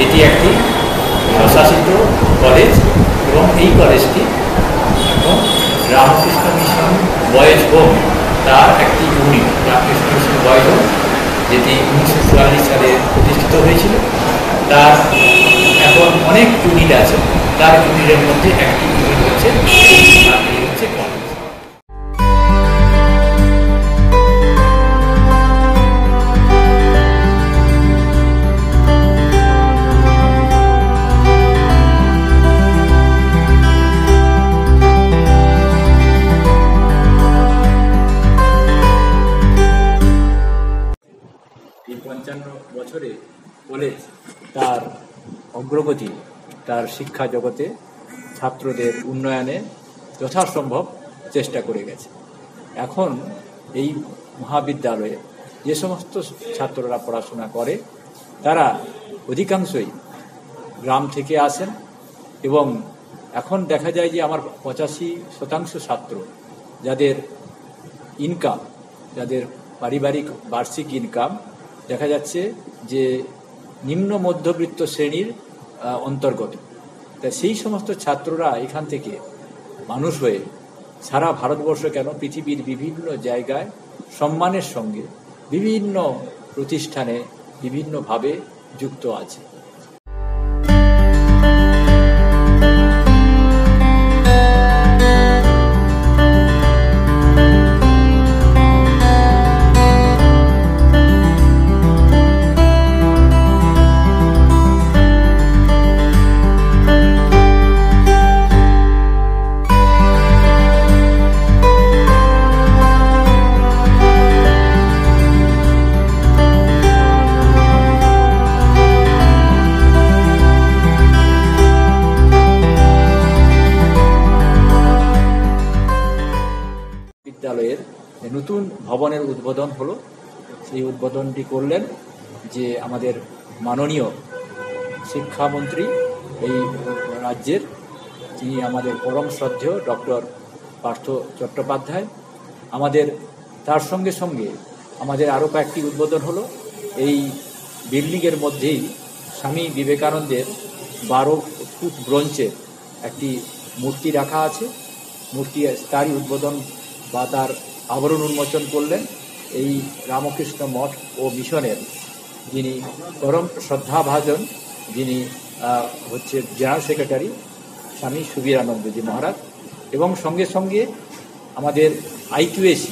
এটি একটি স্বশাসিত কলেজ এবং এই কলেজটি এখন রামকৃষ্ণ মিশন বয়েজ হোম তার একটি unit. Ramakrishna mission boys home যেটি 1944 সালে প্রতিষ্ঠিত হয়েছিল, তার এখন অনেক ইউনিট আছে। তার ইউনিটের মধ্যে একটি ইউনিট হচ্ছে কলেজ। এই 55 বছরে কলেজ তার অগ্রগতি, তার শিক্ষা জগতে ছাত্রদের উন্নয়নে যথাসম্ভব চেষ্টা করে গেছে। এখন এই মহাবিদ্যালয়ে যে সমস্ত ছাত্ররা পড়াশোনা করে তারা অধিকাংশই গ্রাম থেকে আসেন এবং এখন দেখা যায় যে আমার 85% ছাত্র যাদের ইনকাম, যাদের পারিবারিক বার্ষিক ইনকাম দেখা যাচ্ছে যে নিম্ন মধ্যবিত্ত শ্রেণীর অন্তর্গত। তা সেই সমস্ত ছাত্ররা এখান থেকে মানুষ হয়ে সারা ভারতবর্ষ কেন পৃথিবীর বিভিন্ন জায়গায় সম্মানের সঙ্গে বিভিন্ন প্রতিষ্ঠানে বিভিন্নভাবে যুক্ত আছে। বিদ্যালয়ের নতুন ভবনের উদ্বোধন হলো। সেই উদ্বোধনটি করলেন যে আমাদের মাননীয় শিক্ষামন্ত্রী এই রাজ্যের, যিনি আমাদের পরম শ্রদ্ধেয় ডক্টর পার্থ চট্টোপাধ্যায়। আমাদের তার সঙ্গে সঙ্গে আমাদের আরও কয়েকটি উদ্বোধন হলো। এই বিল্ডিংয়ের মধ্যেই স্বামী বিবেকানন্দের 12 ফুট ব্রোঞ্জের একটি মূর্তি রাখা আছে। মূর্তি তারই উদ্বোধন বা তার আবরণ উন্মোচন করলেন এই রামকৃষ্ণ মঠ ও মিশনের যিনি পরম শ্রদ্ধাভাজন, যিনি হচ্ছে জেনারেল সেক্রেটারি স্বামী সুবীরানন্দজি মহারাজ। এবং সঙ্গে সঙ্গে আমাদের I2AC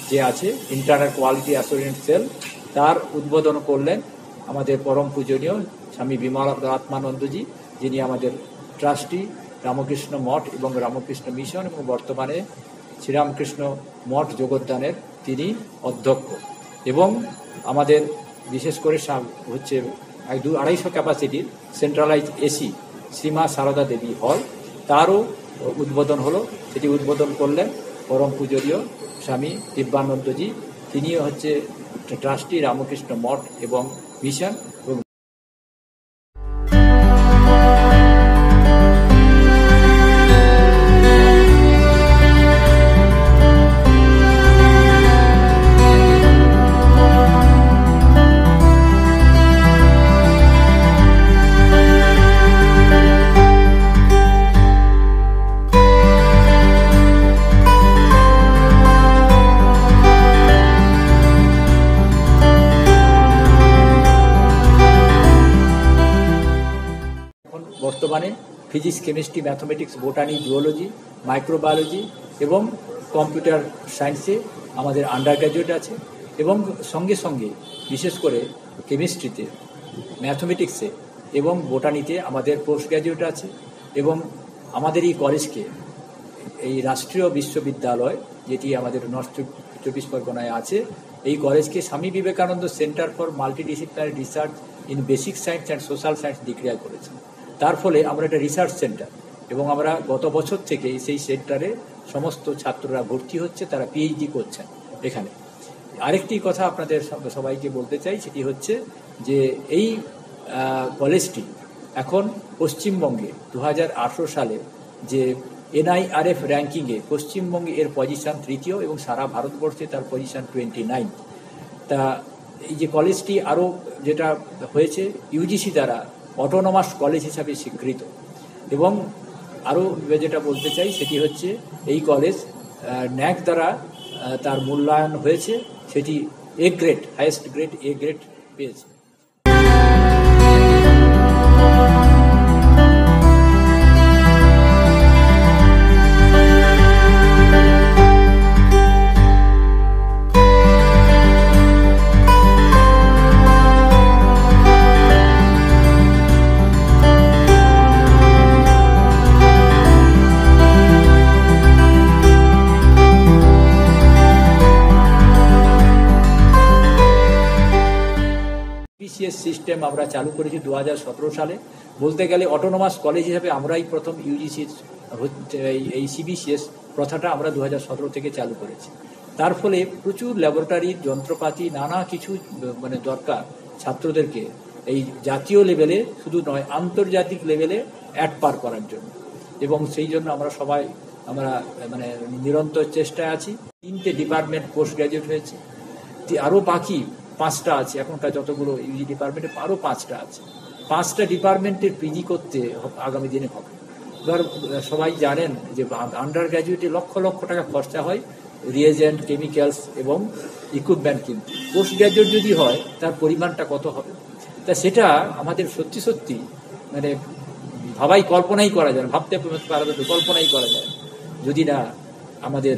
যে আছে, ইন্টারনাল কোয়ালিটি অ্যাসুরেন্স সেল, তার উদ্বোধন করলেন আমাদের পরম পূজনীয় স্বামী বিমলাত্মানন্দজি, যিনি আমাদের ট্রাস্টি রামকৃষ্ণ মঠ এবং রামকৃষ্ণ মিশন এবং বর্তমানে শ্রীরামকৃষ্ণ মঠ জগদ্দানের তিনি অধ্যক্ষ। এবং আমাদের বিশেষ করে হচ্ছে 250 ক্যাপাসিটির সেন্ট্রালাইজ এসি শ্রীমা সারদা দেবী হল, তারও উদ্বোধন হলো। সেটি উদ্বোধন করলেন পরম পূজনীয় স্বামী দিব্যানন্দজি, তিনিও হচ্ছে ট্রাস্টি রামকৃষ্ণ মঠ এবং মিশন। বর্তমানে physics, chemistry, mathematics, botany, zoology, microbiology এবং কম্পিউটার সায়েন্সে আমাদের আন্ডার গ্র্যাজুয়েট আছে। এবং সঙ্গে সঙ্গে বিশেষ করে কেমিস্ট্রিতে, ম্যাথমেটিক্সে এবং বোটানিতে আমাদের পোস্ট গ্র্যাজুয়েট আছে। এবং আমাদের এই কলেজকে এই রাষ্ট্রীয় বিশ্ববিদ্যালয়, যেটি আমাদের নর্থ 24 পরগনায় আছে, এই কলেজকে Swami Vivekananda centre for multidisciplinary research in basic science and social science declare করেছে। তার ফলে আমরা একটা রিসার্চ সেন্টার, এবং আমরা গত বছর থেকে সেই সেন্টারে সমস্ত ছাত্ররা ভর্তি হচ্ছে, তারা পিএইচডি করছেন এখানে। আরেকটি কথা আপনাদের সবাইকে বলতে চাই, সেটি হচ্ছে যে এই কলেজটি এখন পশ্চিমবঙ্গে 2018 সালে যে NIRF র্যাঙ্কিংয়ে পশ্চিমবঙ্গে এর পজিশন 3য় এবং সারা ভারতবর্ষে তার পজিশন 29। তা এই যে কলেজটি আরও যেটা হয়েছে, ইউজিসি দ্বারা অটোনমাস কলেজ হিসাবে স্বীকৃত। এবং আরও যেটা বলতে চাই সেটি হচ্ছে এই কলেজ ন্যাক দ্বারা তার মূল্যায়ন হয়েছে, সেটি A grade, highest grade A grade পেয়েছে। সিবিসিএস সিস্টেম আমরা চালু করেছি 2017 সালে। বলতে গেলে অটোনমাস কলেজ হিসাবে আমরাই প্রথম ইউজিসির এই সিবিসিএস প্রথাটা আমরা 2017 থেকে চালু করেছি। তার ফলে প্রচুর ল্যাবরেটরির যন্ত্রপাতি নানা কিছু মানে দরকার ছাত্রদেরকে এই জাতীয় লেভেলে শুধু নয় আন্তর্জাতিক লেভেলে পার করার জন্য। এবং সেই জন্য আমরা সবাই মানে নিরন্তর চেষ্টায় আছি। 3টে ডিপার্টমেন্ট পোস্ট গ্র্যাজুয়েট হয়েছে, আরও বাকি 5টা আছে। এখনকার যতগুলো ইউজি ডিপার্টমেন্টে আরও 5টা আছে। 5টা ডিপার্টমেন্টের পিজি করতে আগামী দিনে হবে। এবার সবাই জানেন যে আন্ডার গ্র্যাজুয়েটে লক্ষ লক্ষ টাকা খরচা হয় রিয়েজেন্ট, কেমিক্যালস এবং ইকুইপমেন্ট কিনতে। পোস্ট গ্র্যাজুয়েট যদি হয় তার পরিমাণটা কত হবে, তা সেটা আমাদের সত্যি সত্যি মানে কল্পনাই করা যায় না, ভাবতে কল্পনাই করা যায় না যদি না আমাদের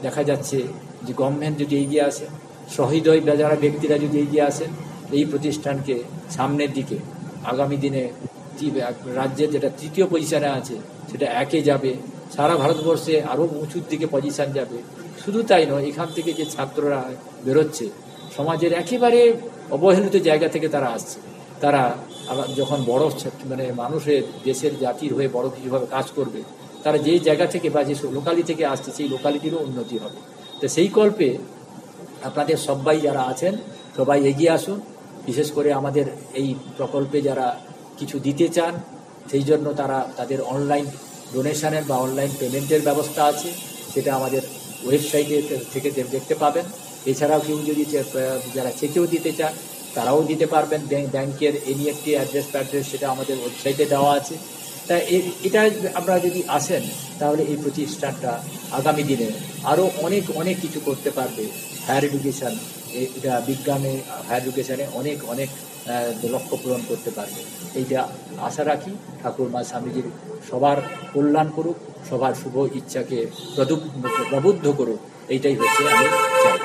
দেখা যাচ্ছে যে গভর্নমেন্ট যদি এগিয়ে আসে, সহৃদয় যারা ব্যক্তিরা যদি এগিয়ে আসেন, এই প্রতিষ্ঠানকে সামনের দিকে আগামী দিনে রাজ্যের যেটা 3য় পজিশনে আছে সেটা 1-এ যাবে, সারা ভারতবর্ষে আরও উঁচুর দিকে পজিশন যাবে। শুধু তাই নয়, এখান থেকে যে ছাত্ররা বেরোচ্ছে সমাজের একেবারে অবহেলিত জায়গা থেকে তারা আসছে, তারা যখন বড় মানে মানুষের দেশের জাতির হয়ে বড় কিছুভাবে কাজ করবে, তারা যেই জায়গা থেকে বা যে লোকালিটি থেকে আসছে সেই লোকালিটিরও উন্নতি হবে। তো সেই কল্পে আপনাদের সবাই যারা আছেন সবাই এগিয়ে আসুন। বিশেষ করে আমাদের এই প্রকল্পে যারা কিছু দিতে চান সেই জন্য তাদের অনলাইন ডোনেশনের বা অনলাইন পেমেন্টের ব্যবস্থা আছে, সেটা আমাদের ওয়েবসাইটে থেকে দেখতে পাবেন। এছাড়াও কেউ যদি যারা চেকেও দিতে চান তারাও দিতে পারবেন। ব্যাংকের এনইএফটি অ্যাড্রেস সেটা আমাদের ওয়েবসাইটে দেওয়া আছে। তাই এটা আপনারা যদি আসেন তাহলে এই প্রতিষ্ঠানটা আগামী দিনে আরও অনেক অনেক কিছু করতে পারবে। হায়ার এডুকেশান, এটা বিজ্ঞানে হায়ার এডুকেশানে অনেক অনেক লক্ষ্য পূরণ করতে পারবে। এইটা আশা রাখি। ঠাকুর মা স্বামীজির সবার কল্যাণ করুক, সবার শুভ ইচ্ছাকে প্রবুদ্ধ করুক, এইটাই হচ্ছে আমি চাই।